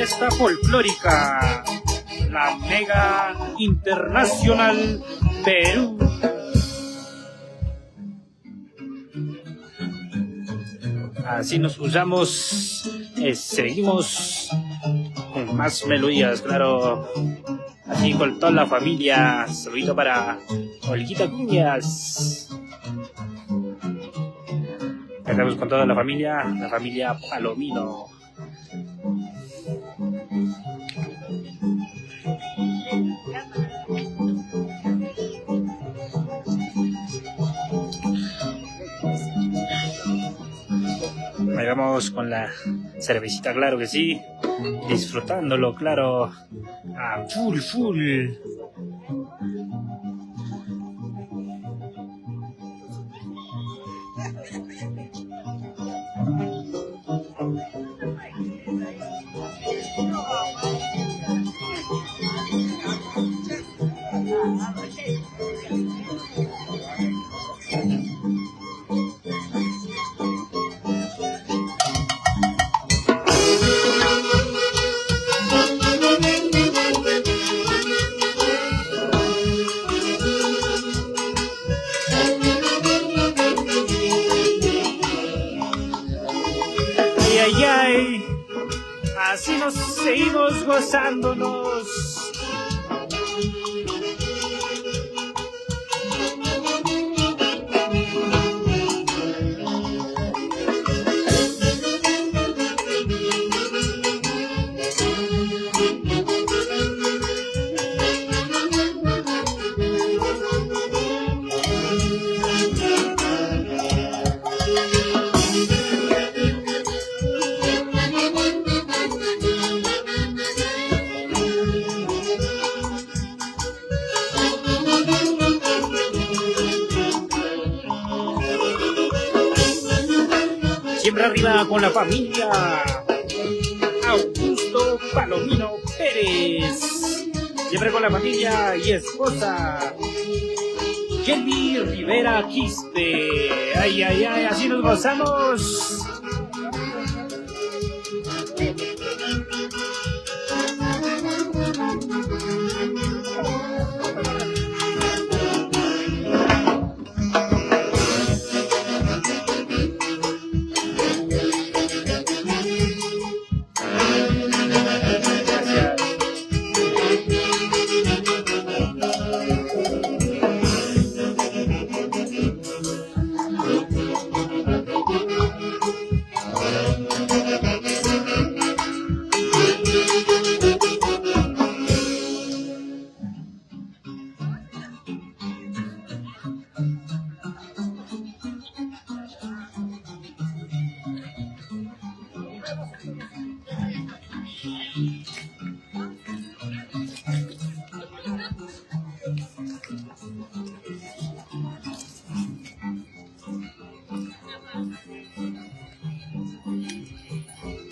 orquesta folclórica, la Mega Internacional Perú. Así nos usamos, seguimos con más melodías, claro, así con toda la familia. Saludito para Olguita Cuñas. Estamos con toda la familia Palomino. Ahí vamos con la cervecita, claro que sí, disfrutándolo, claro, a full. Ay, así nos seguimos gozándonos. Siempre arriba con la familia Augusto Palomino Pérez. Siempre con la familia y esposa Kelly Rivera Quispe. Ay, así nos gozamos.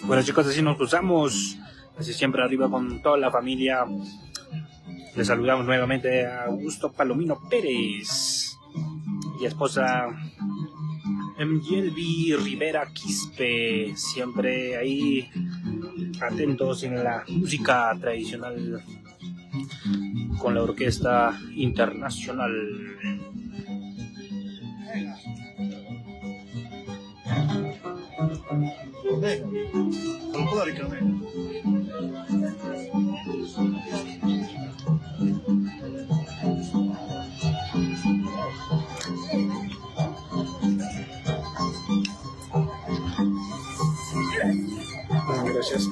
Bueno, chicos, así nos cruzamos, así siempre arriba con toda la familia. Les saludamos nuevamente a Augusto Palomino Pérez y esposa Kelly Rivera Quispe, siempre ahí atentos en la música tradicional con la Orquesta Internacional. Gracias.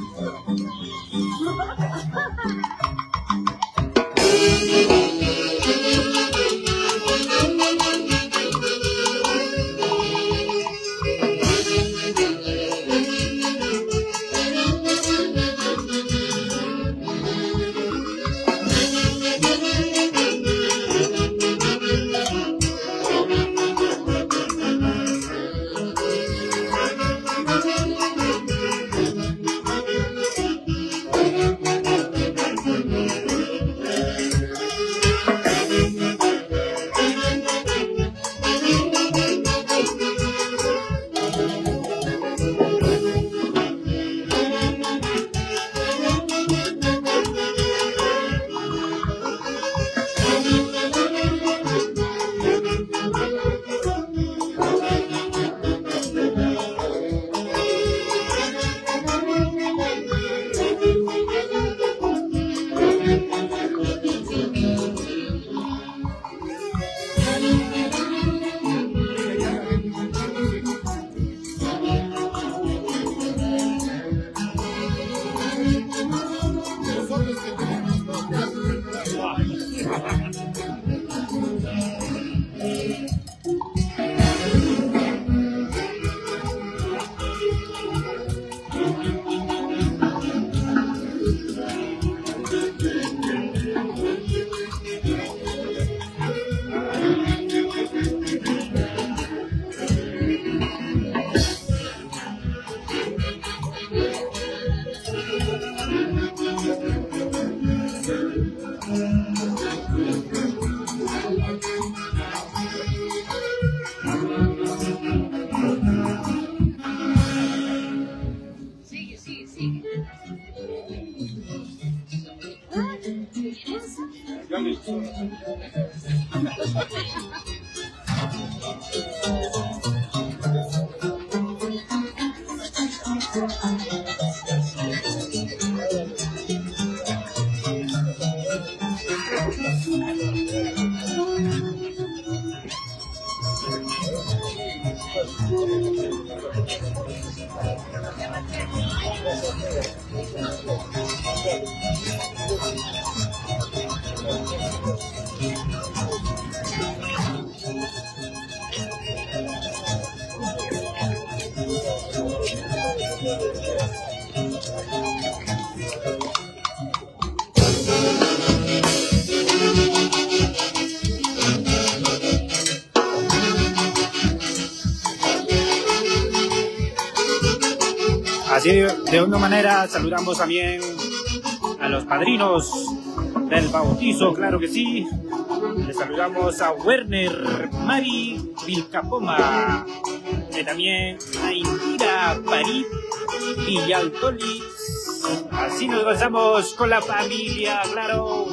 Así de una manera saludamos también a los padrinos del bautizo, claro que sí. Les saludamos a Werner, Mari, Vilcapoma, también a Indira, París, Villaltoli. Así nos gozamos con la familia, claro.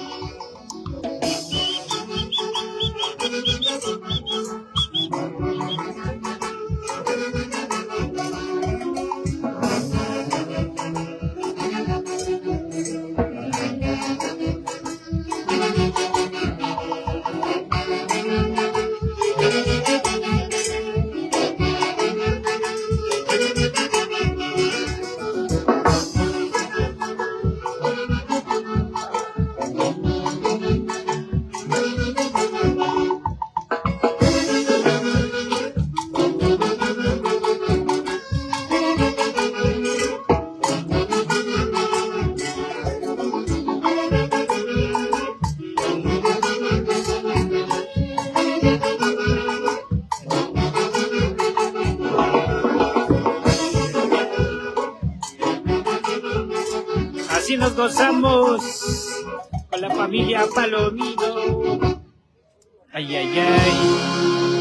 Así nos gozamos con la familia Palomino. Ay, ay, ay.